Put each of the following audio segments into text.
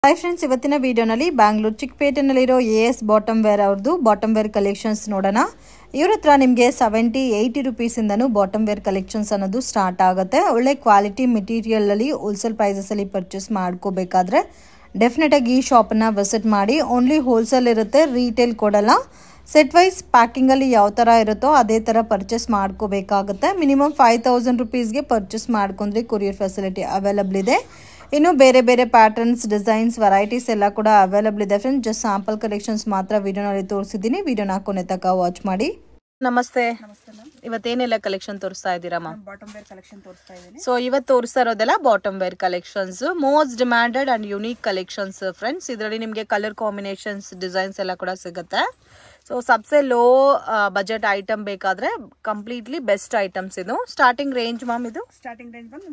Hi friends, ಇವತ್ತಿನ ವಿಡಿಯೋನಲ್ಲಿ Bangalore ಚಿಕ್ಕಪೇಟೆನಲ್ಲಿರೋ AS bottom wear ಅವ್ರದ್ದು ಬಾಟಮ್ ವೇರ್ ಕಲೆಕ್ಷನ್ಸ್ ನೋಡೋಣ. ಇವ್ರ ಹತ್ರ ನಿಮಗೆ 70-80 ರುಪೀಸಿಂದನೂ ಬಾಟಮ್ ವೇರ್ ಕಲೆಕ್ಷನ್ಸ್ ಅನ್ನೋದು ಸ್ಟಾರ್ಟ್ ಆಗುತ್ತೆ. ಒಳ್ಳೆ ಕ್ವಾಲಿಟಿ ಮೆಟೀರಿಯಲಲ್ಲಿ ಹೋಲ್ಸೇಲ್ ಪ್ರೈಸಸಲ್ಲಿ ಪರ್ಚೇಸ್ ಮಾಡ್ಕೋಬೇಕಾದ್ರೆ ಡೆಫಿನೆಟ್ ಆಗಿ ಈ ಶಾಪನ್ನು ವಿಸಿಟ್ ಮಾಡಿ. ಓನ್ಲಿ ಹೋಲ್ಸೇಲ್ ಇರುತ್ತೆ, ರೀಟೇಲ್ ಕೊಡಲ್ಲ. ಸೆಟ್ ವೈಸ್ ಪ್ಯಾಕಿಂಗಲ್ಲಿ ಯಾವ ಥರ ಇರುತ್ತೋ ಅದೇ ಥರ ಪರ್ಚೇಸ್ ಮಾಡ್ಕೋಬೇಕಾಗುತ್ತೆ. ಮಿನಿಮಮ್ 5000 ರುಪೀಸ್ಗೆ ಪರ್ಚೇಸ್ ಮಾಡ್ಕೊಂಡ್ರೆ ಕೊರಿಯರ್ ಫೆಸಿಲಿಟಿ ಅವೈಲಬಲ್ ಇದೆ. ಇನ್ನು ಬೇರೆ ಬೇರೆ ಪ್ಯಾಟರ್ನ್ಸ್, ಡಿಸೈನ್ಸ್, ವೆರೈಟೀಸ್ ಎಲ್ಲ ಕೂಡ ಅವೈಲಬಲ್ ಇದೆ ಫ್ರೆಂಡ್ಸ್. ಜಸ್ಟ್ ಸ್ಯಾಂಪಲ್ ಕಲೆಕ್ಷನ್ಸ್ ಮಾತ್ರ ವಿಡಿಯೋನಲ್ಲಿ ತೋರಿಸಿದ್ದೀನಿ. ವಿಡಿಯೋನ ಕೊನೆ ತನಕ ವಾಚ್ ಮಾಡಿ. ನಮಸ್ತೆ. ಇವತ್ತೇನೆಲ್ಲ ಕಲೆಕ್ಷನ್ ತೋರಿಸ್ತಾ ಇದ್ದೀರಮ್ಮ? ಬಾಟಮ್ ವೇರ್ ಕಲೆಕ್ಷನ್ ತೋರಿಸ್ತಾ ಇದ್ದೀನಿ. ಸೊ ಇವತ್ತು ತೋರಿಸ್ತಾ ಇರೋದೆಲ್ಲ bottom wear collections, most demanded and unique collections friends. ಇದರಲ್ಲಿ ನಿಮಗೆ ಕಲರ್ ಕಾಂಬಿನೇಷನ್ಸ್, ಡಿಸೈನ್ಸ್ ಎಲ್ಲ ಕೂಡ ಸಿಗುತ್ತೆ. ಸೊ ಸಬ್ಸೆ ಲೋ ಬಜೆಟ್ ಐಟಮ್ ಬೇಕಾದ್ರೆ ಕಂಪ್ಲೀಟ್ಲಿ ಬೆಸ್ಟ್ ಐಟಮ್ಸ್ ಇದು. ಸ್ಟಾರ್ಟಿಂಗ್ ರೇಂಜ್ ಮ್ಯಾಮ್ ಇದು ಸ್ಟಾರ್ಟಿಂಗ್ ರೇಂಜ್ ಬಂದು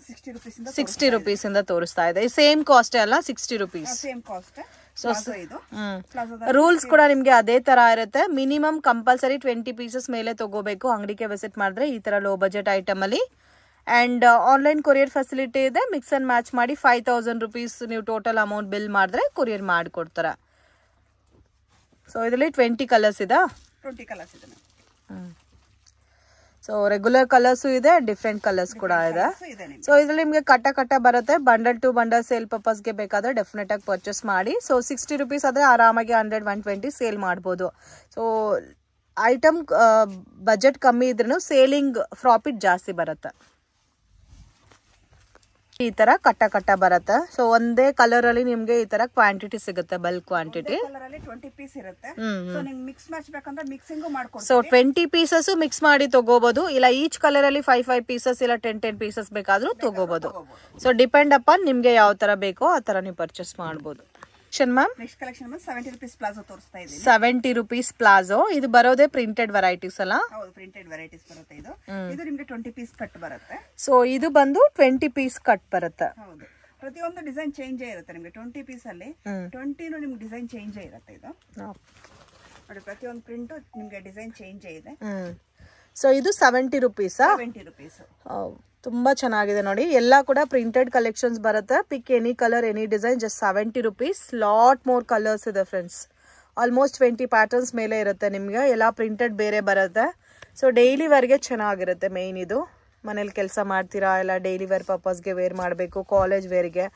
60 ರುಪೀಸ್ ಇಂದ ತೋರಿಸ್ತಾ ಇದೆ. ಸೇಮ್ ಕಾಸ್ಟ್ ಅಲ್ಲ, 60 rupees same cost. So rules ಕೂಡ ನಿಮ್ಗೆ ಅದೇ ತರ ಇರುತ್ತೆ. ಮಿನಿಮಮ್ ಕಂಪಲ್ಸರಿ 20 ಪೀಸಸ್ ಮೇಲೆ ತಗೋಬೇಕು. ಅಂಗಡಿಗೆ ವಿಸಿಟ್ ಮಾಡಿದ್ರೆ ಈ ತರ ಲೋ ಬಜೆಟ್ ಐಟಮ್ ಅಲ್ಲಿ. ಅಂಡ್ ಆನ್ಲೈನ್ ಕೊರಿಯರ್ ಫೆಸಿಲಿಟಿ ಇದೆ. ಮಿಕ್ಸ್ ಅಂಡ್ ಮ್ಯಾಚ್ ಮಾಡಿ 5000 ರುಪೀಸ್ ನೀವು ಟೋಟಲ್ ಅಮೌಂಟ್ ಬಿಲ್ ಮಾಡಿದ್ರೆ ಕೊರಿಯರ್ ಮಾಡಿಕೊಡ್ತಾರೆ. ಸೊ ಇದರಲ್ಲಿ 20 ಕಲರ್ಸ್ ಇದೆ. 20 ಕಲರ್ಸ್ ಇದೆ. ಸೊ ರೆಗ್ಯುಲರ್ ಕಲರ್ಸ್ ಇದೆ, ಡಿಫ್ರೆಂಟ್ ಕಲರ್ಸ್ ಕೂಡ ಇದೆ. ಸೊ ಇದ್ರಲ್ಲಿ ನಿಮಗೆ ಕಟ್ಟ ಬರುತ್ತೆ. ಬಂಡಲ್ ಟು ಬಂಡಲ್ ಸೇಲ್ ಪರ್ಪಸ್ಗೆ ಬೇಕಾದ್ರೆ ಡೆಫಿನೆಟ್ ಆಗಿ ಪರ್ಚೇಸ್ ಮಾಡಿ. ಸೊ 60 ರುಪೀಸ್ ಆದ್ರೆ ಆರಾಮಾಗಿ 100-120 ಸೇಲ್ ಮಾಡ್ಬೋದು. ಸೊ ಐಟಮ್ ಬಜೆಟ್ ಕಮ್ಮಿ ಇದ್ರೂ ಸೇಲಿಂಗ್ ಪ್ರಾಫಿಟ್ ಜಾಸ್ತಿ ಬರುತ್ತೆ. ಈ ತರ ಕಟ್ಟ ಬರುತ್ತೆ. ಸೊ ಒಂದೇ ಕಲರ್ ಅಲ್ಲಿ ನಿಮ್ಗೆ ಈ ತರ ಕ್ವಾಂಟಿಟಿ ಸಿಗುತ್ತೆ, ಬಲ್ಕ್ ಕ್ವಾಂಟಿಟಿ. 20 ಪೀಸ್ ಇರುತ್ತೆ. ಸೊ ನಿಮ್ಗೆ ಮಿಕ್ಸ್ ಮ್ಯಾಚ್ ಬೇಕಂದ್ರೆ ಮಿಕ್ಸಿಂಗ್ ಮಾಡ್ಕೊಡ್ತೀವಿ. ಸೊ 20 ಪೀಸಸ್ ಮಿಕ್ಸ್ ಮಾಡಿ ತಗೋಬಹುದು. ಇಲ್ಲ ಈಚ್ ಕಲರ್ ಅಲ್ಲಿ 5 ಪೀಸಸ್ ಇಲ್ಲ 10 ಪೀಸಸ್ ಬೇಕಾದ್ರೂ ತಗೋಬಹುದು. ಸೊ ಡಿಪೆಂಡ್ ಅಪಾನ್ ನಿಮ್ಗೆ ಯಾವ ತರ ಬೇಕೋ ಆ ತರ ನೀವು ಪರ್ಚೇಸ್ ಮಾಡಬಹುದು. Ma'am next collection 70 rupees palazzo ತೋರಿಸ್ತಾ ಇದ್ದೀನಿ. 70 ರುಪೀಸ್ ಪ್ಲಾಜೋ. ಇದು ಬರೋದೇ ಪ್ರಿಂಟೆಡ್ ವೆರೈಟೀಸ್ ಅಲ್ಲ? ಹೌದು, ಪ್ರಿಂಟೆಡ್ ವೆರೈಟೀಸ್ ಬರುತ್ತೆ. ಇದು ನಿಮ್ಗೆ 20 ಪೀಸ್ ಕಟ್ ಬರುತ್ತೆ. ಸೊ ಇದು ಬಂದು 20 ಪೀಸ್ ಕಟ್ ಬರುತ್ತೆ. ಹೌದು, ಪ್ರತಿಯೊಂದು ಡಿಸೈನ್ ಚೇಂಜ್ ಇರುತ್ತೆ ನಿಮ್ಗೆ. 20 ಪೀಸ್ ಅಲ್ಲಿ 20 ನಿಮ್ಗೆ ಡಿಸೈನ್ ಚೇಂಜ್ ಇರುತ್ತೆ. ಇದು ನೋಡಿ, ಪ್ರತಿಯೊಂದು ಪ್ರಿಂಟ್ ನಿಮ್ಗೆ ಡಿಸೈನ್ ಚೇಂಜ್ ಇದೆ. ಸೊ ಇದು 70 ರುಪೀಸ್. 70 ರುಪೀಸ್ ತುಂಬಾ ಚೆನ್ನಾಗಿದೆ ನೋಡಿ. ಎಲ್ಲ ಕೂಡ ಪ್ರಿಂಟೆಡ್ ಕಲೆಕ್ಷನ್ಸ್ ಬರುತ್ತೆ. ಪಿಕ್ any colour, any design, just 70 rupees. Lot more colours ಇದೆ ಫ್ರೆಂಡ್ಸ್. ಆಲ್ಮೋಸ್ಟ್ 20 ಪ್ಯಾಟರ್ನ್ಸ್ ಮೇಲೆ ಇರುತ್ತೆ ನಿಮ್ಗೆ. ಎಲ್ಲ ಪ್ರಿಂಟೆಡ್ ಬೇರೆ ಬರುತ್ತೆ. ಸೊ ಡೈಲಿ ವೇರ್ಗೆ ಚೆನ್ನಾಗಿರುತ್ತೆ. ಮೇಯ್ನ್ ಇದು ಮನೇಲಿ ಕೆಲಸ ಮಾಡ್ತೀರಾ, ಎಲ್ಲ ಡೈಲಿ ವೇರ್ ಪರ್ಪಸ್ಗೆ ವೇರ್ ಮಾಡಬೇಕು, ಕಾಲೇಜ್ ವೇರ್ಗೆ.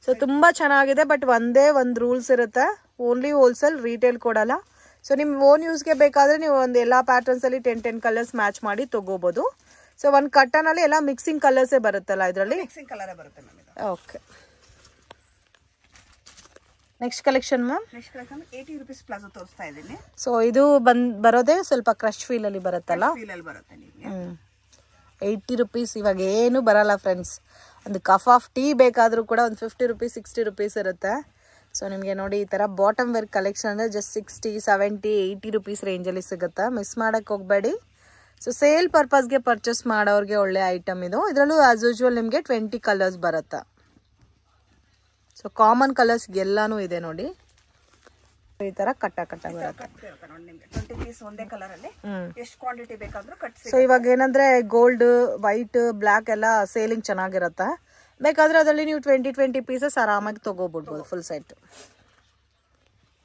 ಸೊ ತುಂಬಾ ಚೆನ್ನಾಗಿದೆ. ಬಟ್ ಒಂದೇ ಒಂದು ರೂಲ್ಸ್ ಇರುತ್ತೆ, ಓನ್ಲಿ ಹೋಲ್ಸೇಲ್, ರೀಟೇಲ್ ಕೊಡಲ್ಲ. ಸೊ ನಿಮ್ ಓನ್ ಯೂಸ್ಗೆ ಬೇಕಾದ್ರೆ ನೀವು ಒಂದು ಎಲ್ಲ ಪ್ಯಾಟರ್ನ್ಸ್ ಅಲ್ಲಿ 10 ಕಲರ್ಸ್ ಮ್ಯಾಚ್ ಮಾಡಿ ತಗೋಬಹುದು. ಸೊ ಒಂದು ಕಟ್ಟನ್ ಅಲ್ಲಿ ಎಲ್ಲ ಮಿಕ್ಸಿಂಗ್ ಕಲರ್ಸ್ ಬರುತ್ತಲ್ಲ, ಇದರಲ್ಲಿ ಮಿಕ್ಸಿಂಗ್ ಕಲರ್ ಬರುತ್ತೆ ma'am. Okay, next collection ma'am. Next collection 80 rupees palazzo ತೋರಿಸ್ತಾ ಇದ್ದೀನಿ. ಸೊ ಇದು ಬರೋದೇ ಸ್ವಲ್ಪ ಕ್ರಶ್ ಫೀಲ್ ಅಲ್ಲಿ ಬರುತ್ತಲ್ಲ? ಫೀಲ್ ಅಲ್ಲಿ ಬರುತ್ತೆ ನಿಮಗೆ. 80 ರುಪೀಸ್. ಇವಾಗ ಏನು ಬರಲ್ಲ ಫ್ರೆಂಡ್ಸ್. ಒಂದು ಕಪ್ ಆಫ್ ಟೀ ಬೇಕಾದ್ರೂ ಕೂಡ ಒಂದು 50 ರುಪೀಸ್, 60 ರುಪೀಸ್ ಇರುತ್ತೆ. ಸೊ ನಿಮಗೆ ನೋಡಿ ಈ ತರ ಬಾಟಮ್ ವೇರ್ ಕಲೆಕ್ಷನ್ ಅಂದ್ರೆ ಜಸ್ಟ್ 60, 70, 80 ರುಪೀಸ್ ರೇಂಜಲ್ಲಿ ಸಿಗುತ್ತೆ. ಮಿಸ್ ಮಾಡಕ್ ಹೋಗ್ಬೇಡಿ. ಸೊ ಸೇಲ್ ಪರ್ಪಸ್ಗೆ ಪರ್ಚೇಸ್ ಮಾಡೋರಿಗೆ ಒಳ್ಳೆ ಐಟಮ್ ಇದು. ಇದರಲ್ಲೂ ಆಸ್ ಯೂಶುವಲ್ ನಿಮಗೆ 20 ಕಲರ್ಸ್ ಬರುತ್ತೆ. ಸೊ ಕಾಮನ್ ಕಲರ್ಸ್ ಎಲ್ಲಾನು ಇದೆ ನೋಡಿ. ಈ ತರ ಕಟ್ಟ ಬರುತ್ತೆ. 20 ಪೀಸ್ ಒಂದೇ ಕಲರ್ ಅಲ್ಲಿ ಎಷ್ಟು ಕ್ವಾಂಟಿಟಿ ಬೇಕಾದ್ರೂ ಕಟ್. ಸೊ ಇವಾಗ ಏನಂದ್ರೆ ಗೋಲ್ಡ್, ವೈಟ್, ಬ್ಲಾಕ್ ಎಲ್ಲ ಸೇಲಿಂಗ್ ಚೆನ್ನಾಗಿರುತ್ತೆ. ಬೇಕಾದ್ರೆ ಅದರಲ್ಲಿ ನೀವು 20 ಪೀಸಸ್ ಆರಾಮಾಗಿ ತಗೋಬಿಡ್ಬೋದು full set.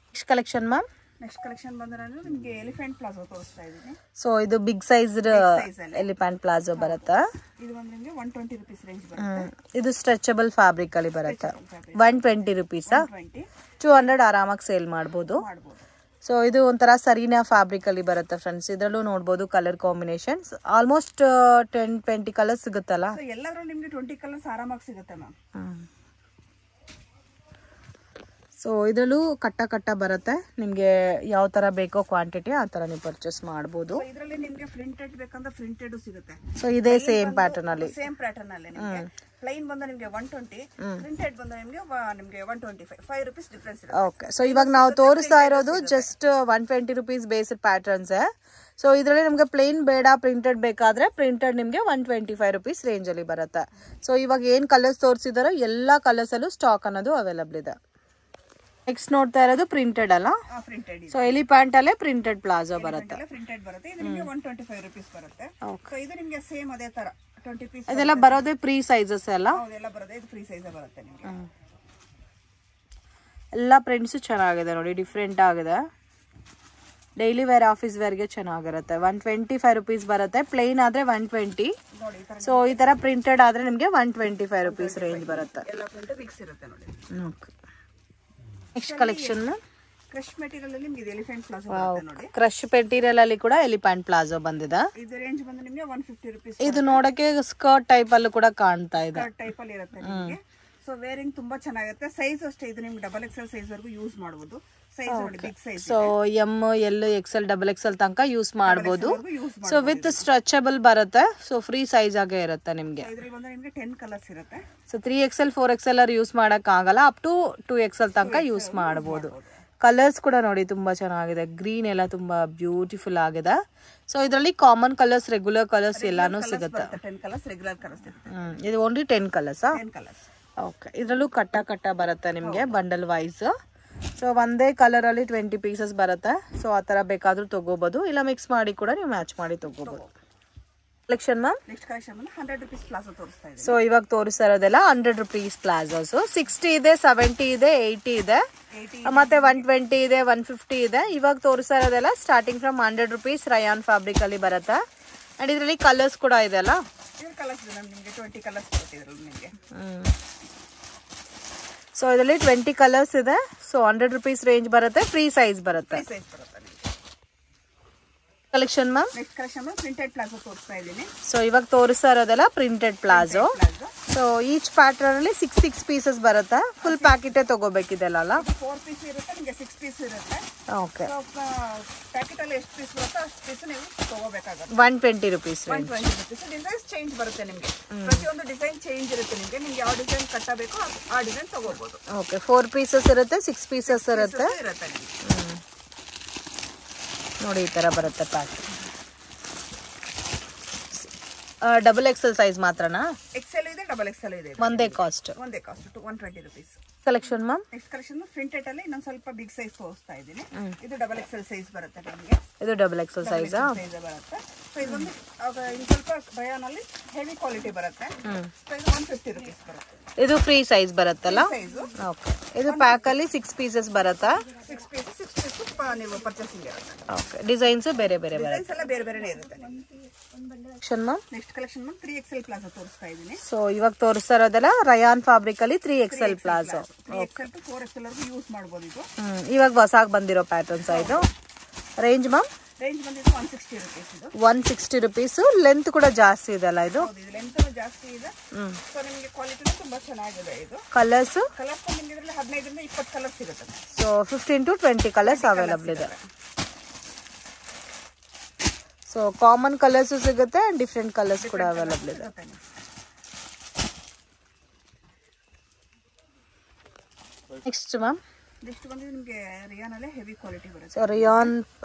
Next collection ma'am. Next collection ಬಂದ್ರೆ ನಿಮಗೆ ಎಲಿಫೆಂಟ್ ಪ್ಲಾಜೋ ತೋರಿಸ್ತಾ ಇದ್ದೀನಿ. ಸೊ ಇದು ಬಿಗ್ ಸೈಜ್ ಎಲಿಫೆಂಟ್ ಪ್ಲಾಜೋ ಬರುತ್ತೆ. ಇದು ಬಂದ್ರೆ ನಿಮಗೆ 120 ರೂಪೀಸ್ ರೇಂಜ್ ಬರುತ್ತೆ. ಇದು ಸ್ಟ್ರೆಚಬಲ್ ಫ್ಯಾಬ್ರಿಕ್ ಅಲ್ಲಿ ಬರುತ್ತೆ. 120 ರುಪೀಸ್, 200 ಆರಾಮಾಗಿ ಸೇಲ್ ಮಾಡಬಹುದು. ಸೊ ಇದು ಒಂಥರ ಸರೀನಾ ಫ್ಯಾಬ್ರಿಕ್ ಅಲ್ಲಿ ಬರುತ್ತೆ ಫ್ರೆಂಡ್ಸ್. ಇದರಲ್ಲೂ ನೋಡಬಹುದು ಕಲರ್ ಕಾಂಬಿನೇಷನ್ಸ್. ಆಲ್ಮೋಸ್ಟ್ 10-20 ಕಲರ್ಸ್ ಸಿಗುತ್ತಲ್ಲ? ಎಲ್ಲರೂ ನಿಮಗೆ 20 ಕಲರ್ಸ್ ಆರಾಮಾಗಿ ಸಿಗುತ್ತೆ ಮ್ಯಾಮ್. ಸೊ ಇದರಲ್ಲೂ ಕಟ್ಟ ಬರುತ್ತೆ. ನಿಮ್ಗೆ ಯಾವ ತರ ಬೇಕೋ ಕ್ವಾಂಟಿಟಿ ಆ ತರ ನೀವು ಪರ್ಚೇಸ್ ಮಾಡಬಹುದು. ಇದರಲ್ಲಿ ನಿಮಗೆ ಪ್ರಿಂಟೆಡ್ ಬೇಕಂದ್ರೆ ಪ್ರಿಂಟೆಡ್ ಸಿಗುತ್ತೆ. ಸೊ ಇದೇ ಸೇಮ್ ಪ್ಯಾಟರ್ನ್ ಅಲ್ಲಿ ನಿಮಗೆ ಪ್ಲೈನ್ ಬಂದ ನಿಮಗೆ 120, ಪ್ರಿಂಟೆಡ್ ಬಂದ ನಿಮಗೆ 125, 5 ರೂಪೀಸ್ ಡಿಫರೆನ್ಸ್ ಇದೆ. ಓಕೆ, ಸೊ ಇವಾಗ ನಾವು ತೋರಿಸ್ತಾ ಇರೋದು just 120 rupees based patterns. So ಇದರಲ್ಲಿ ನಿಮ್ಗೆ ಪ್ಲೇನ್ ಬೇಡ, ಪ್ರಿಂಟೆಡ್ ಬೇಕಾದ್ರೆ ಪ್ರಿಂಟೆಡ್ ನಿಮ್ಗೆ 125 ರುಪೀಸ್ ರೇಂಜ್ ಅಲ್ಲಿ ಬರುತ್ತೆ. ಸೊ ಇವಾಗ ಏನ್ ಕಲರ್ಸ್ ತೋರಿಸಿದಾರೋ ಎಲ್ಲಾ ಕಲರ್ಸ್ ಅಲ್ಲೂ ಸ್ಟಾಕ್ ಅನ್ನೋದು ಅವೈಲಬಲ್ ಇದೆ. ನೆಕ್ಸ್ಟ್ ನೋಡ್ತಾ ಇರೋದು ಪ್ರಿಂಟೆಡ್ ಅಲ್ಲ? ಸೊ ಎಲಿಫೆಂಟ್ ಅಲ್ಲೇ ಪ್ರಿಂಟೆಡ್ ಪ್ಲಾಜೋ ಬರುತ್ತೆ. ಪ್ರಿಂಟೆಡ್ ಬರುತ್ತೆ. ಇದು ನಿಮಗೆ 125 ರೂಪೀಸ್ ಬರುತ್ತೆ. ಸೊ ಇದು ನಿಮಗೆ ಸೇಮ್ ಅದೇ ತರ 20 ಪೀಸ್. ಇದೆಲ್ಲ ಬರೋದೇ ಫ್ರೀ ಸೈಜಸ್ ಎಲ್ಲ? ಹೌದು, ಎಲ್ಲ ಬರೋದೇ ಇದು ಫ್ರೀ ಸೈಜ್ ಬರುತ್ತೆ ನಿಮಗೆ. ಎಲ್ಲ ಪ್ರಿಂಟ್ಸು ಚೆನ್ನಾಗಿದೆ ನೋಡಿ, ಡಿಫ್ರೆಂಟ್ ಆಗಿದೆ. ಡೈಲಿ ವೇರ್ ಆಫೀಸ್ ವೇರ್ಗೆ ಚೆನ್ನಾಗಿರುತ್ತೆ. 125 ರುಪೀಸ್ ಬರುತ್ತೆ. ಪ್ಲೇನ್ ಆದರೆ 120. ಸೊ ಈ ಥರ ಪ್ರಿಂಟೆಡ್ ಆದರೆ ನಿಮಗೆ 125 ರುಪೀಸ್ ರೇಂಜ್ ಬರುತ್ತೆ. ನೆಕ್ಸ್ಟ್ ಕಲೆಕ್ಷನ್ ಕ್ರಶ್ ಮೆಟೀರಿಯಲ್ ಅಲ್ಲಿ ನಿಮಗೆ ಎಲಿಫೆಂಟ್ ಪ್ಲಾಜೋ ಬರುತ್ತೆ ನೋಡಿ. ಕ್ರಶ್ ಮೆಟೀರಿಯಲ್ ಅಲ್ಲಿ ಕೂಡ ಎಲಿಫೆಂಟ್ ಪ್ಲಾಜೋ ಬಂದಿದೆ. ಇದು ರೇಂಜ್ ಬಂದು ನಿಮಗೆ 150 ರುಪೀಸ್. ಇದು ನೋಡಕ್ಕೆ ಸ್ಕರ್ಟ್ ಟೈಪ್ ಅಲ್ಲೂ ಕೂಡ ಕಾಣ್ತಾ ಇದೆ. ಸ್ಕರ್ಟ್ ಟೈಪ್ ಅಲ್ಲಿ ಇರುತ್ತೆ ನಿಮಗೆ. ಸೊ ವೇರಿಂಗ್ ತುಂಬಾ ಚೆನ್ನಾಗಿರುತ್ತೆ. ಸೈಜ್ ಅಷ್ಟೇ, ಇದು ನಿಮ್ಗೆ XXL ಸೈಜ್ ವರೆಗೂ ಯೂಸ್ ಮಾಡಬಹುದು. ಸೈಜ್ ನೋಡಿ, big size. So M L XL XXL ತನಕ ಯೂಸ್ ಮಾಡಬಹುದು. ಸೊ ವಿತ್ ಸ್ಟ್ರೆಚಬಲ್ ಬರುತ್ತೆ. ಸೊ ಫ್ರೀ ಸೈಜ್ ಆಗೇ ಇರುತ್ತೆ ನಿಮಗೆ. ಇದರಲ್ಲಿ ಬಂದ್ರೆ ನಿಮಗೆ 10 ಕಲರ್ಸ್ ಇರುತ್ತೆ. ಸೊ 3XL 4XL ಯೂಸ್ ಮಾಡಕ್ ಆಗಲ್ಲ. ಅಪ್ ಟು 2XL ತನಕ ಯೂಸ್ ಮಾಡಬಹುದು. ಕಲರ್ಸ್ ಕೂಡ ನೋಡಿ ತುಂಬಾ ಚೆನ್ನಾಗಿದೆ. ಗ್ರೀನ್ ಎಲ್ಲ ತುಂಬಾ ಬ್ಯೂಟಿಫುಲ್ ಆಗಿದೆ. ಸೊ ಇದರಲ್ಲಿ ಕಾಮನ್ ಕಲರ್ಸ್, ರೆಗ್ಯುಲರ್ ಕಲರ್ಸ್ ಎಲ್ಲಾನು ಸಿಗುತ್ತೆ. 10 ಕಲರ್ಸ್ ರೆಗ್ಯುಲರ್ ಕಲರ್ಸ್ ಇರುತ್ತೆ. ಇದು ಓನ್ಲಿ 10 ಕಲರ್ಸ್. 10 ಕಲರ್ಸ್. ಓಕೆ. ಇದರಲ್ಲೂ ಕಟ್ಟ ಬರುತ್ತೆ ನಿಮಗೆ ಬಂಡಲ್ ವೈಸ್. ಸೊ ಒಂದೇ ಕಲರ್ ಅಲ್ಲಿ 20 ಪೀಸಸ್ ಬರುತ್ತೆ. ಸೊ ಆ ತರ ಬೇಕಾದ್ರೂ ತಗೋಬಹುದು, ಇಲ್ಲ ಮಿಕ್ಸ್ ಮಾಡಿ ಕೂಡ ನೀವು ಮ್ಯಾಚ್ ಮಾಡಿ ತಗೋಬಹುದು. Collection ma'am next collection 100 rupees palazzo ತೋರಿಸ್ತಾ ಇದೆ. ಸೊ ಇವಾಗ ತೋರಿಸ್ತಾ ಇರೋದೆಲ್ಲ 100 ರುಪೀಸ್ ಪ್ಲಾಜೋಸ್. 60 ಇದೆ, 70 ಇದೆ, 80 ಇದೆ, ಮತ್ತೆ 120 ಇದೆ, 150 ಇದೆ. ಇವಾಗ ತೋರಿಸ್ತಾ ಇರೋದೆಲ್ಲ starting from 100 rupees Riyan fabric ಅಲ್ಲಿ ಬರುತ್ತೆ. ಅಂಡ್ ಇದರಲ್ಲಿ ಕಲರ್ಸ್ ಕೂಡ ಇದೆ ಅಲ್ಲ. ಕಲರ್ಸ್ ಇದೆ ನಿಮಗೆ 20 ಕಲರ್ಸ್ ಬರುತ್ತೆ ಇದರಲ್ಲಿ ನಿಮಗೆ. ಸೊ ಇದರಲ್ಲಿ 20 ಕಲರ್ಸ್ ಇದೆ. ಸೊ 100 ರುಪೀಸ್ ರೇಂಜ್ ಬರುತ್ತೆ. ಫ್ರೀ ಸೈಜ್ ಬರುತ್ತೆ. Collection ma'am next collection printed palazzo ತೋರಿಸ್ತಾ ಇದ್ದೀನಿ. ಸೊ ಇವಾಗ ತೋರಿಸ್ತಾ ಇರೋದೆಲ್ಲ printed palazzo. So each pattern ಅಲ್ಲಿ 6 ಪೀಸಸ್ ಬರುತ್ತೆ. ಫುಲ್ ಪ್ಯಾಕೆಟ್ ತಗೋಬೇಕಿದೆಲ್ಲ ಅಲ್ಲ. 4 ಪೀಸ್ ಇರುತ್ತೆ, ನಿಮಗೆ 6 ಪೀಸ್ ಇರುತ್ತೆ. ಓಕೆ. ಪ್ಯಾಕೆಟ್ ಅಲ್ಲಿ ಎಷ್ಟು ಪೀಸ್ ಬರುತ್ತೆ ಅಷ್ಟು ಪೀಸ್ ನೀವು ತಗೋಬೇಕಾಗುತ್ತೆ. 120 ರುಪೀಸ್. 120 ರುಪೀಸ್. ಡಿಸೈನ್ಸ್ ಚೇಂಜ್ ಬರುತ್ತೆ ನಿಮಗೆ. ಪ್ರತಿಯೊಂದು ಡಿಸೈನ್ ಚೇಂಜ್ ಇರುತ್ತೆ ನಿಮಗೆ. ನಿಮ್ಗೆ ಯಾವ ಡಿಸೈನ್ ಕಟ್ಟಬೇಕು ಆ ಡಿಸೈನ್ ತಗೋಬಹುದು. ಓಕೆ. 4 ಪೀಸಸ್ ಇರುತ್ತೆ, 6 ಪೀಸಸ್ ಇರುತ್ತೆ. ನೋಡಿ ಈ ತರ ಬರುತ್ತೆ ಪ್ಯಾಕೆಟ್. XXL ಸೈಜ್ ಮಾತ್ರನಾ? XL ಇದೆ, XXL ಇದೆ. ಒಂದೇ cost 120 rupees. Collection ma'am next collection printed ಅಲ್ಲಿ ಇನ್ನೊಂದು ಸ್ವಲ್ಪ ಬಿಗ್ ಸೈಜ್ ತೋರಿಸ್ತಾ ಇದ್ದೀನಿ. ಇದು XXL ಸೈಜ್ ಬರುತ್ತೆ ನಿಮಗೆ. ಇದು XXL ಸೈಜ್ ಬರುತ್ತೆ. ಸೊ ಇದೊಂದು ಸ್ವಲ್ಪ ರಯಾನ್ ಅಲ್ಲಿ ಹೆವಿ ಕ್ವಾಲಿಟಿ ಬರುತ್ತೆ. ಸೊ ಇದು 150 ರುಪೀಸ್ ಬರುತ್ತೆ. ಇದು ಫ್ರೀ ಸೈಜ್ ಬರುತ್ತಲ್ಲ. ಓಕೆ. ಇದು ಪ್ಯಾಕ್ ಅಲ್ಲಿ 6 ಪೀಸಸ್ ಬರುತ್ತಾ? 6 ಪೀಸ್ ನೀವು ಪರ್ಚೇಸಿಂಗ್ ಇರುತ್ತೆ. ಓಕೆ. ಡಿಸೈನ್ಸ್ ಬೇರೆ ಬೇರೆ ಬರುತ್ತೆ. ಡಿಸೈನ್ಸ್ ಎಲ್ಲ ಬೇರೆ ಬೇರೆನೇ ಇರುತ್ತೆ. Collection ma'am next collection 3XL palazzo ತೋರಿಸ್ತಾ ಇದ್ದೀನಿ. ಸೊ ಇವಾಗ ತೋರಿಸ್ತಾ ಇರೋದೆಲ್ಲ ರಯಾನ್ ಫ್ಯಾಬ್ರಿಕ್ ಅಲ್ಲಿ 3XL palazzo. 3XL to 4XL ವರೆಗೂ ಯೂಸ್ ಮಾಡಬಹುದು ಇದು. ಇವಾಗ ಹೊಸದಾಗಿ ಬಂದಿರೋ ಪ್ಯಾಟರ್ನ್ಸ್ ಇದು. ರೇಂಜ್ ಮ್ಯಾಮ್ ರೇಂಜ್ ಬಂದಿದ್ದು 160 ರುಪೀಸ್. ಇದು 160 ರುಪೀಸ್. ಲೆಂತ್ ಕೂಡ ಜಾಸ್ತಿ ಇದೆ ಅಲ್ಲ ಇದು? ಹೌದು, ಇದು ಲೆಂತ್ ಜಾಸ್ತಿ ಇದೆ. ಸೊ ನಿಮಗೆ ಕ್ವಾಲಿಟಿ ತುಂಬಾ ಚೆನ್ನಾಗಿದೆ. ಇದು ಕಲರ್ಸ್ ನಿಮಗೆ ಇದರಲ್ಲಿ 15 ರಿಂದ 20 ಕಲರ್ಸ್ ಸಿಗುತ್ತೆ. ಸೊ 15 to 20 ಕಲರ್ಸ್ ಅವೈಲಬಲ್ ಇದೆ. ಸೊ ಕಾಮನ್ ಕಲರ್ಸ್ ಸಿಗುತ್ತೆ ಅಂಡ್ ಡಿಫ್ರೆಂಟ್ ಕಲರ್ಸ್ ಕೂಡ ಅವೈಲಬಲ್ ಇದೆ. ನೆಕ್ಸ್ಟ್ ಮ್ಯಾಮ್ ನೆಕ್ಸ್ಟ್ ಬಂದು ನಿಮಗೆ ರಿಯಾನ್ ಅಲ್ಲೇ ಹೆವಿ ಕ್ವಾಲಿಟಿ ಬರುತ್ತೆ. ಸೊ ರಿಯಾನ್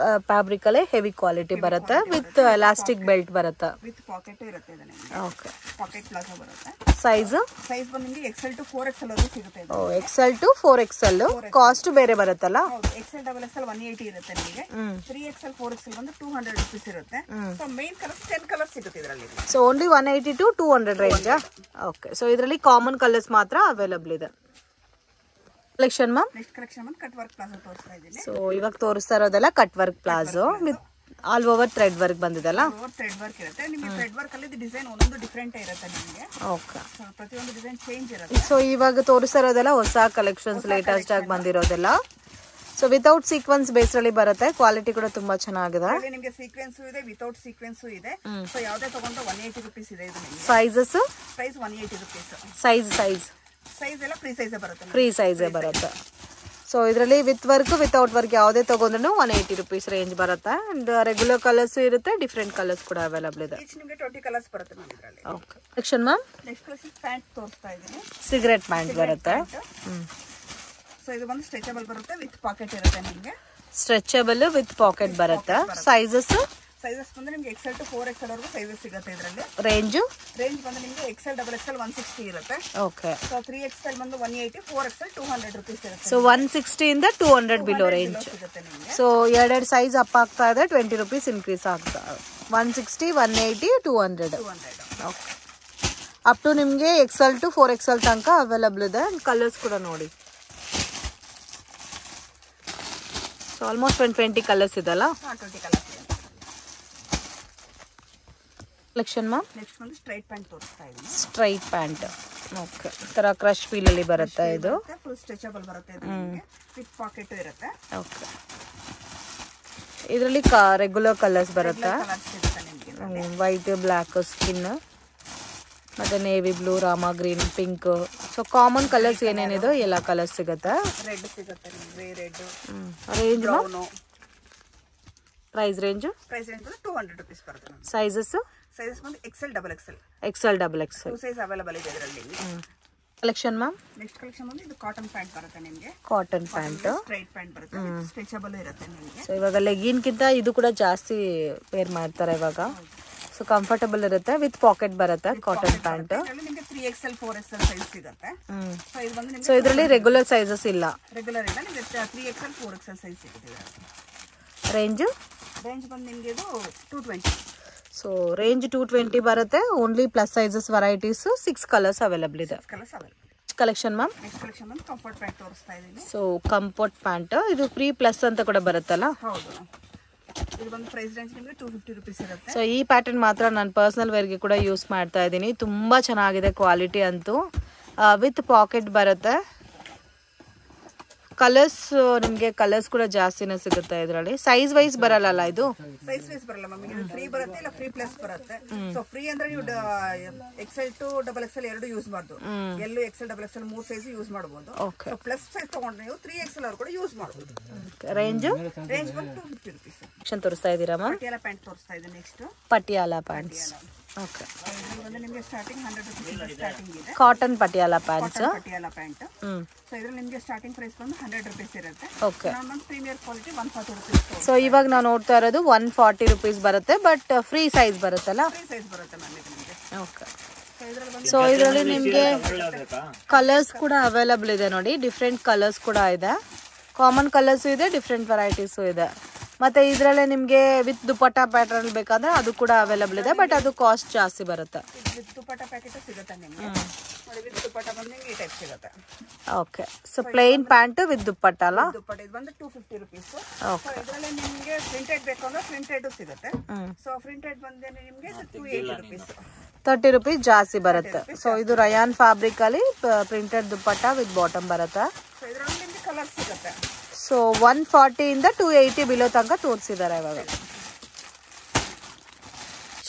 ಫ್ಯಾಬ್ರಿಕ್ ಅಲ್ಲೇ ಹೆವಿ ಕ್ವಾಲಿಟಿ ಬರುತ್ತೆ. ವಿತ್ ಎಲಾಸ್ಟಿಕ್ ಬೆಲ್ಟ್ ಬರುತ್ತೆ. ವಿತ್ ಪಾಕೆಟ್ ಇರುತ್ತೆ. ಇದು ನಿಮಗೆ ಓಕೆ. ಪಾಕೆಟ್ ಪ್ಲಾಜೋ ಬರುತ್ತೆ. ಸೈಜ್ ಬಂದು ನಿಮಗೆ XL to 4XL ವರೆಗೂ ಸಿಗುತ್ತೆ. ಇದು XL to 4XL. ಕಾಸ್ಟ್ ಬೇರೆ ಬರುತ್ತಲ್ಲ? ಹೌದು. XL XXL 180 ಇರುತ್ತೆ ನಿಮಗೆ. 3XL 4XL ಬಂದು 200 ರುಪೀಸ್ ಇರುತ್ತೆ. ಸೊ ಮೇನ್ ಕಲರ್ಸ್ 10 ಕಲರ್ಸ್ ಸಿಗುತ್ತೆ ಇದರಲ್ಲಿ. So only 180 to 200 range. Okay. So ಇದರಲ್ಲಿ ಕಾಮನ್ ಕಲರ್ಸ್ ಮಾತ್ರ ಅವೈಲಬಲ್ ಇದೆ. Collection ma'am next collection cut work palazzo ತೋರಿಸ್ತಾ ಇದ್ದೀನಿ. ಸೊ ಇವಾಗ ತೋರಿಸ್ತಾ ಇರೋದೆಲ್ಲ cut work palazzo with all over thread work ಬಂದಿದೆಲ್ಲ. ಥ್ರೆಡ್ ವರ್ಕ್ ಇರುತ್ತೆ ನಿಮಗೆ. ಥ್ರೆಡ್ ವರ್ಕ್ ಅಲ್ಲಿ ಡಿಸೈನ್ ಒಂದೊಂದು ಡಿಫರೆಂಟ್ ಇರುತ್ತೆ ನಿಮಗೆ. ಓಕೆ. ಪ್ರತಿಯೊಂದು ಡಿಸೈನ್ ಚೇಂಜ್ ಇರುತ್ತೆ. ಸೊ ಇವಾಗ ತೋರಿಸ್ತಾ ಇರೋದೆಲ್ಲ ಹೊಸ ಕಲೆಕ್ಷನ್ಸ್, ಲೇಟೆಸ್ಟ್ ಆಗಿ ಬಂದಿರೋದೆಲ್ಲ. ಸೊ ವಿತೌಟ್ ಸೀಕ್ವೆನ್ಸ್ ಬೇಸ್ ಅಲ್ಲಿ ಬರುತ್ತೆ. ಕ್ವಾಲಿಟಿ ಕೂಡ ತುಂಬಾ ಚೆನ್ನಾಗಿದೆ. ನಿಮಗೆ ಸೀಕ್ವೆನ್ಸ್ ಇದೆ, ವಿತೌಟ್ ಸೀಕ್ವೆನ್ಸ್ ಇದೆ. ಸೊ ಯಾವುದೇ ತಗೊಂಡ್ರೆ 180 ರುಪೀಸ್ ಇದೆ. ಇದು ನಿಮಗೆ ಸೈಜಸ್ ಪ್ರೈಸ್ 180 ರುಪೀಸ್. ಸೈಜ್ ಎಲ್ಲ ಫ್ರೀ ಸೈಜ್ ಬರುತ್ತೆ. ಫ್ರೀ ಸೈಜ್ ಬರುತ್ತೆ. ಸೊ ಇದರಲ್ಲಿ ವಿತ್ ವರ್ಕ್ ವಿತೌಟ್ ವರ್ಕ್ ಯಾವುದೇ ತಗೊಂಡ್ರು 180 ರುಪೀಸ್ ರೇಂಜ್ ಬರುತ್ತೆ. ಅಂಡ್ ರೆಗ್ಯುಲರ್ ಕಲರ್ಸ್ ಇರುತ್ತೆ, ಡಿಫ್ರೆಂಟ್ ಕಲರ್ಸ್ ಕೂಡ ಅವೈಲಬಲ್ ಇದೆ. ಈಚ್ ನಿಮಗೆ 20 ಕಲರ್ಸ್ ಬರುತ್ತೆ ಮ್ಯಾಮ್ ಇದರಲ್ಲಿ. Okay. Section ma'am next collection pant ತೋರಿಸ್ತಾ ಇದ್ದೀನಿ. ಸಿಗರೆಟ್ ಪ್ಯಾಂಟ್ ಬರುತ್ತೆ. ಸೊ ಇದು ಬಂದು ಸ್ಟ್ರೆಚಬಲ್ ಬರುತ್ತೆ, ವಿತ್ ಪಾಕೆಟ್ ಇರುತ್ತೆ ನಿಮಗೆ. ಸ್ಟ್ರೆಚಬಲ್ ವಿತ್ ಪಾಕೆಟ್ ಬರುತ್ತೆ. ಸೈಜಸ್ ಬಂದು ನಿಮಗೆ XL to 4XL ವರೆಗೂ ಸೈಜಸ್ ಸಿಗುತ್ತೆ ಇದರಲ್ಲಿ. ರೇಂಜ್ ಬಂದು ನಿಮಗೆ XL XXL 160 ಇರುತ್ತೆ. ಓಕೆ. ಸೊ 3XL ಬಂದು 180, 4XL 200 ರುಪೀಸ್ ಇರುತ್ತೆ. ಸೊ 160 ಇಂದ 200 ಬಿಲೋ ರೇಂಜ್. ಸೊ ಎರಡೆರಡು ಸೈಜ್ ಅಪ್ ಆಗ್ತಾ ಇದೆ, 20 ರುಪೀಸ್ ಇನ್ಕ್ರೀಸ್ ಆಗ್ತಾ. 160, 180, 200. ಓಕೆ. ಅಪ್ ಟು ನಿಮಗೆ XL to 4XL ತನಕ ಅವೈಲಬಲ್ ಇದೆ. ಕಲರ್ಸ್ ಕೂಡ ನೋಡಿ. ಸೊ ಆಲ್ಮೋಸ್ಟ್ 20 ಕಲರ್ಸ್ ಇದಲ್ಲ. 20 ಕಲರ್ಸ್ ಕಲೆಕ್ಷನ್ ಮ್ಯಾಮ್. ನೆಕ್ಸ್ಟ್ ಒಂದು ಸ್ಟ್ರೈಟ್ ಪ್ಯಾಂಟ್ ತೋರಿಸ್ತಾ ಇದ್ದೀನಿ. Straight pant. ಓಕೆ, ತರ ಕ್ರಶ್ ಫೀಲ್ ಅಲ್ಲಿ ಬರುತ್ತೆ ಇದು. ಫುಲ್ ಸ್ಟ್ರೆಚಬಲ್ ಬರುತ್ತೆ ಇದು, ನಿಮಗೆ ವಿತ್ ಪಾಕೆಟ್ ಇರುತ್ತೆ. ಓಕೆ, ಇದರಲ್ಲಿ ರೆಗ್ಯುಲರ್ ಕಲರ್ಸ್ ಬರುತ್ತೆ. ವೈಟ್, ಬ್ಲ್ಯಾಕ್ ಸ್ಕಿನ್, ಮತ್ತೆ navy blue, Rama green, pink. So common colours ಏನೇನಿದೆ ಎಲ್ಲ ಕಲರ್ಸ್ ಸಿಗುತ್ತೆ. ರೆಡ್ ಸಿಗುತ್ತೆ ನಿಮಗೆ, red. Range price range 200 rupees ಬರುತ್ತೆ. ಸೈಜಸ್ ಬಂದು XL, XXL. XL, XXL 2 size available ಇದೆ ಇದರಲ್ಲಿ. Collection ma'am. ನೆಕ್ಸ್ಟ್ ಕಲೆಕ್ಷನ್ ಬಂದು ಇದು ಕಾಟನ್ ಪ್ಯಾಂಟ್ ಬರುತ್ತೆ ನಿಮಗೆ. ಕಾಟನ್ ಪ್ಯಾಂಟ್, ಸ್ಟ್ರೈಟ್ ಪ್ಯಾಂಟ್ ಬರುತ್ತೆ, ಸ್ಟ್ರೆಚಬಲ್ ಇರುತ್ತೆ ನಿಮಗೆ. ಸೊ ಇವಾಗ ಲೆಗಿನ್ ಗಿಂತ ಇದು ಕೂಡ ಜಾಸ್ತಿ ವೇರ್ ಮಾಡ್ತಾರೆ ಇವಾಗ. ಸೊ ಕಂಫರ್ಟಬಲ್ ಇರುತ್ತೆ, ವಿತ್ ಪಾಕೆಟ್ ಬರುತ್ತೆ ಕಾಟನ್ ಪ್ಯಾಂಟ್. ನಿಮಗೆ 3XL 4XL ಸೈಜ್ ಸಿಗುತ್ತೆ. ಸೊ ಇದು ಬಂದು ಸೊ ಇದರಲ್ಲಿ ರೆಗ್ಯುಲರ್ ಸೈಜಸ್ ಇಲ್ಲ. ರೆಗ್ಯುಲರ್ ಇಲ್ಲ, ನಿಮಗೆ 3XL 4XL ಸೈಜ್ ಸಿಗುತ್ತೆ. ರೇಂಜ್ ಬಂದು ನಿಮಗೆ ಇದು 220. ಸೊ ರೇಂಜ್ 220 ಬರುತ್ತೆ. Only plus sizes varieties 6 colours available ಇದೆ. Collection ma'am. ನೆಕ್ಸ್ಟ್ ಕಲೆಕ್ಷನ್ ಬಂದು ಕಂಫರ್ಟ್ ಪ್ಯಾಂಟ್ ತೋರಿಸ್ತಾ ಇದ್ದೀನಿ. ಸೊ ಕಂಫರ್ಟ್ ಪ್ಯಾಂಟ್ ಇದು 3+ ಅಂತ ಕೂಡ ಬರುತ್ತಲ್ಲ. ಹೌದು, ಇದು ಬಂದು ಪ್ರೈಸ್ ರೇಂಜ್ ನಿಮಗೆ 250 rupees ಇರುತ್ತೆ. ಸೊ ಈ ಪ್ಯಾಟರ್ನ್ ಮಾತ್ರ ನಾನು ಪರ್ಸನಲ್ ವೇರ್ಗೆ ಕೂಡ ಯೂಸ್ ಮಾಡ್ತಾ ಇದ್ದೀನಿ. ತುಂಬಾ ಚೆನ್ನಾಗಿದೆ ಕ್ವಾಲಿಟಿ ಅಂತೂ. ವಿತ್ ಪಾಕೆಟ್ ಬರುತ್ತೆ. ಕಲರ್ಸ್ ನಿಮಗೆ ಕಲರ್ಸ್ ಕೂಡ ಜಾಸ್ತಿನೇ ಸಿಗುತ್ತೆ ಇದರಲ್ಲಿ. ಸೈಜ್ ವೈಸ್ ಬರಲ್ಲ ಇದು. ಸೈಜ್ ವೈಸ್ ಬರಲ್ಲ ಮ್ಯಾಮ್, ಇದು ಫ್ರೀ ಬರುತ್ತೆ ಇಲ್ಲ ಫ್ರೀ ಪ್ಲಸ್ ಬರುತ್ತೆ. ಸೊ ಫ್ರೀ ಅಂದ್ರೆ ನೀವು XL to XXL ಎರಡು ಯೂಸ್ ಮಾಡಬಹುದು. ಎಲ್ಲೂ XL XXL 3 ಸೈಜ್ ಯೂಸ್ ಮಾಡಬಹುದು. ಸೊ ಪ್ಲಸ್ ಸೈಜ್ ತಗೊಂಡ್ರೆ ನೀವು 3XL ಅವರು ಕೂಡ ಯೂಸ್ ಮಾಡಬಹುದು. ರೇಂಜ್ ಬಂದು 250 rupees. ಆಪ್ಷನ್ ತೋರಿಸ್ತಾ ಇದ್ದೀರಾ ಮ್ಯಾಮ್. ಪಟಿಯಾಲ ಪ್ಯಾಂಟ್ ತೋರಿಸ್ತಾ ಇದೆ. Next Patiala pants. ಓಕೆ, ಇದು ನಿಮಗೆ ಸ್ಟಾರ್ಟಿಂಗ್ 100 rupees ಸ್ಟಾರ್ಟಿಂಗ್ ಇದೆ. Cotton Patiala pants. Patiala pant. So ಇದರಲ್ಲಿ ನಿಮಗೆ ಸ್ಟಾರ್ಟಿಂಗ್ ಪ್ರೈಸ್ ಬಂದು 100 rupees ಇರುತ್ತೆ. Okay, normal premier quality 140 rupees. So ಇವಾಗ ನಾವು ನೋಡ್ತಾ ಇರೋದು 140 rupees ಬರುತ್ತೆ, ಬಟ್ ಫ್ರೀ ಸೈಜ್ ಬರುತ್ತಲ್ಲ. ಫ್ರೀ ಸೈಜ್ ಬರುತ್ತೆ ಮ್ಯಾಮ್ ಇದು ನಿಮಗೆ. ಓಕೆ, ಸೊ ಇದರಲ್ಲಿ ನಿಮಗೆ ಕಲರ್ಸ್ ಕೂಡ ಅವೈಲಬಲ್ ಇದೆ ನೋಡಿ. ಡಿಫ್ರೆಂಟ್ ಕಲರ್ಸ್ ಕೂಡ ಇದೆ. ಕಾಮನ್ ಕಲರ್ಸು ಇದೆ, ಡಿಫ್ರೆಂಟ್ ವೆರೈಟೀಸು ಇದೆ. ಮತ್ತೆ ಇದರಲ್ಲೇ ನಿಮಗೆ ವಿತ್ ದುಪಟ್ಟ ಪ್ಯಾಟರ್ನ್ ಬೇಕಾದ್ರೆ ಅದು ಕೂಡ ಅವೈಲಬಲ್ ಇದೆ, ಬಟ್ ಅದು ಕಾಸ್ಟ್ ಜಾಸ್ತಿ ಬರುತ್ತೆ. ವಿತ್ ದುಪಟ್ಟ ಪ್ಯಾಕೆಟ್ ಸಿಗುತ್ತೆ ನಿಮಗೆ. ವಿತ್ ದುಪಟ್ಟ ಬಂದು ನಿಮಗೆ ಈ ಟೈಪ್ ಸಿಗುತ್ತೆ. Okay, so plane pant with dupatta ಅಲ್ಲ. ದುಪಟ್ಟ ಇದು ಬಂದು 250 rupees. ಸೊ ಇದರಲ್ಲಿ ನಿಮಗೆ ಪ್ರಿಂಟೆಡ್ ಬೇಕು ಅಂದ್ರೆ ಪ್ರಿಂಟೆಡ್ ಸಿಗುತ್ತೆ. ಸೊ ಪ್ರಿಂಟೆಡ್ ಬಂದು ನಿಮಗೆ 280 rupees. 30 rupees ಜಾಸ್ತಿ ಬರುತ್ತೆ. ಸೊ ಇದು ರಯಾನ್ ಫ್ಯಾಬ್ರಿಕ್ ಅಲ್ಲಿ ಪ್ರಿಂಟೆಡ್ ದುಪಟ್ಟ ವಿತ್ ಬಾಟಮ್ ಬರುತ್ತೆ. ಸೊ ಇದರಲ್ಲಿ ನಿಮಗೆ ಕಲರ್ ಸಿಗುತ್ತೆ. ಸೊ 140 ಇಂದ 280 ಬಿಲೋ ತನಕ ತೋರಿಸಿದ್ದಾರೆ ಇವಾಗ.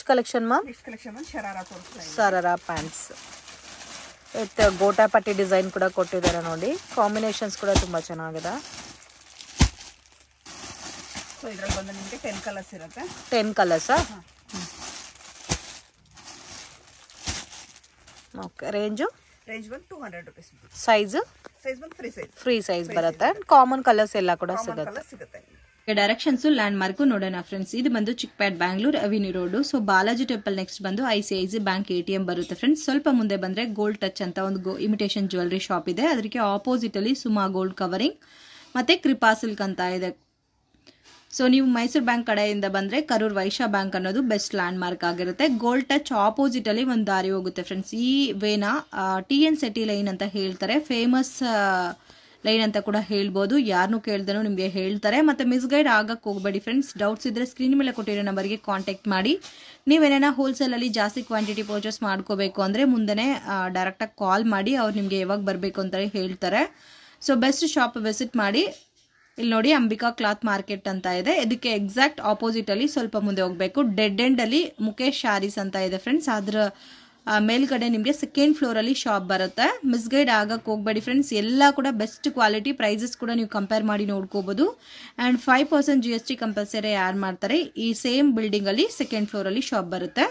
Collection ma'am. ನೆಕ್ಸ್ಟ್ ಕಲೆಕ್ಷನ್ ಬಂದು ಶರಾರಾ ತೋರಿಸ್ತಾ ಇದೆ. ಶರಾರಾ ಪ್ಯಾಂಟ್ಸ್ ವಿತ್ ಗೋಟಾ ಪಟ್ಟಿ ಡಿಸೈನ್ ಕೂಡ ಕೊಟ್ಟಿದ್ದಾರೆ ನೋಡಿ. ಕಾಂಬಿನೇಷನ್ಸ್ ಕೂಡ ತುಂಬಾ ಚೆನ್ನಾಗಿದೆ. ಸೊ ಇದರಲ್ಲಿ ಬಂದು ನಿಮಗೆ 10 ಕಲರ್ಸ್ ಇರುತ್ತೆ. 10 ಕಲರ್ಸ್. ಓಕೆ, ರೇಂಜ್ ಬಂದು 200 rupees. ಸೈಜ್ ಬಂದು ಫ್ರೀ ಸೈಜ್ ಬರುತ್ತೆ. ಕಾಮನ್ ಕಲರ್ಸ್ ಎಲ್ಲ ಕೂಡ ಸಿಗುತ್ತೆ. ಡೈರೆಕ್ಷನ್ಸ್ ಲ್ಯಾಂಡ್ ಮಾರ್ಕ್ ನೋಡೋಣ ಫ್ರೆಂಡ್ಸ್. ಇದು ಬಂದು Chickpet Bangalore avenue road. So Balaji temple next ಬಂದು ICICI ಬ್ಯಾಂಕ್ ATM ಬರುತ್ತೆ ಫ್ರೆಂಡ್ಸ್. ಸ್ವಲ್ಪ ಮುಂದೆ ಬಂದ್ರೆ ಗೋಲ್ಡ್ ಟಚ್ ಅಂತ ಒಂದು ಇಮಿಟೇಷನ್ ಜ್ಯುವೆಲರಿ ಶಾಪ್ ಇದೆ. ಅದಕ್ಕೆ ಆಪೋಸಿಟ್ ಅಲ್ಲಿ ಸುಮಾ ಗೋಲ್ಡ್ ಕವರಿಂಗ್ ಮತ್ತೆ ಕೃಪಾ ಸಿಲ್ಕ್ ಅಂತ ಇದೆ. ಸೊ ನೀವು ಮೈಸೂರು ಬ್ಯಾಂಕ್ ಕಡೆಯಿಂದ ಬಂದ್ರೆ ಕರೂರ್ ವೈಶ್ಯ ಬ್ಯಾಂಕ್ ಅನ್ನೋದು ಬೆಸ್ಟ್ ಲ್ಯಾಂಡ್ ಮಾರ್ಕ್ ಆಗಿರುತ್ತೆ. ಗೋಲ್ಡ್ ಟಚ್ ಆಪೋಸಿಟ್ ಅಲ್ಲಿ ಒಂದು ದಾರಿ ಹೋಗುತ್ತೆ ಫ್ರೆಂಡ್ಸ್. ಈ ವೇನ TN City ಲೈನ್ ಅಂತ ಹೇಳ್ತಾರೆ. ಫೇಮಸ್ ಲೈನ್ ಅಂತ ಕೂಡ ಹೇಳ್ಬೋದು. ಯಾರನ್ನೂ ಕೇಳ್ದನೂ ನಿಮಗೆ ಹೇಳ್ತಾರೆ. ಮತ್ತೆ ಮಿಸ್ಗೈಡ್ ಆಗಕ್ಕೆ ಹೋಗಬೇಡಿ ಫ್ರೆಂಡ್ಸ್. ಡೌಟ್ಸ್ ಇದ್ರೆ ಸ್ಕ್ರೀನ್ ಮೇಲೆ ಕೊಟ್ಟಿರೋ ನಂಬರ್ಗೆ ಕಾಂಟ್ಯಾಕ್ಟ್ ಮಾಡಿ. ನೀವೇನ ಹೋಲ್ಸೇಲ್ ಅಲ್ಲಿ ಜಾಸ್ತಿ ಕ್ವಾಂಟಿಟಿ ಪರ್ಚೇಸ್ ಮಾಡ್ಕೋಬೇಕು ಅಂದ್ರೆ ಮುಂದೆನೆ ಡೈರೆಕ್ಟ್ ಆಗಿ ಕಾಲ್ ಮಾಡಿ ಅವ್ರು ನಿಮ್ಗೆ ಯಾವಾಗ ಬರಬೇಕು ಅಂತ ಹೇಳ್ತಾರೆ. ಸೊ ಬೆಸ್ಟ್ ಶಾಪ್ ವಿಸಿಟ್ ಮಾಡಿ. ಇಲ್ಲಿ ನೋಡಿ ಅಂಬಿಕಾ ಕ್ಲಾತ್ ಮಾರ್ಕೆಟ್ ಅಂತ ಇದೆ. ಇದಕ್ಕೆ ಎಕ್ಸಾಕ್ಟ್ ಆಪೋಸಿಟ್ ಅಲ್ಲಿ ಸ್ವಲ್ಪ ಮುಂದೆ ಹೋಗ್ಬೇಕು. ಡೆಡ್ ಎಂಡ್ ಅಲ್ಲಿ ಮುಖೇಶ್ ಶಾರೀಸ್ ಅಂತ ಇದೆ ಫ್ರೆಂಡ್ಸ್. ಅದ್ರ ಮೇಲ್ಗಡೆ ನಿಮಗೆ 2nd floor ಅಲ್ಲಿ ಶಾಪ್ ಬರುತ್ತೆ. ಮಿಸ್ಗೈಡ್ ಆಗಕ್ಕೆ ಹೋಗ್ಬೇಡಿ ಫ್ರೆಂಡ್ಸ್. ಎಲ್ಲ ಕೂಡ ಬೆಸ್ಟ್ ಕ್ವಾಲಿಟಿ. ಪ್ರೈಸಸ್ ಕೂಡ ನೀವು ಕಂಪೇರ್ ಮಾಡಿ ನೋಡ್ಕೋಬಹುದು. ಅಂಡ್ 5% GST ಕಂಪಲ್ಸರಿ ಆಡ್ ಮಾಡ್ತಾರೆ. ಈ ಸೇಮ್ ಬಿಲ್ಡಿಂಗ್ ಅಲ್ಲಿ 2nd floor ಅಲ್ಲಿ ಶಾಪ್ ಬರುತ್ತೆ.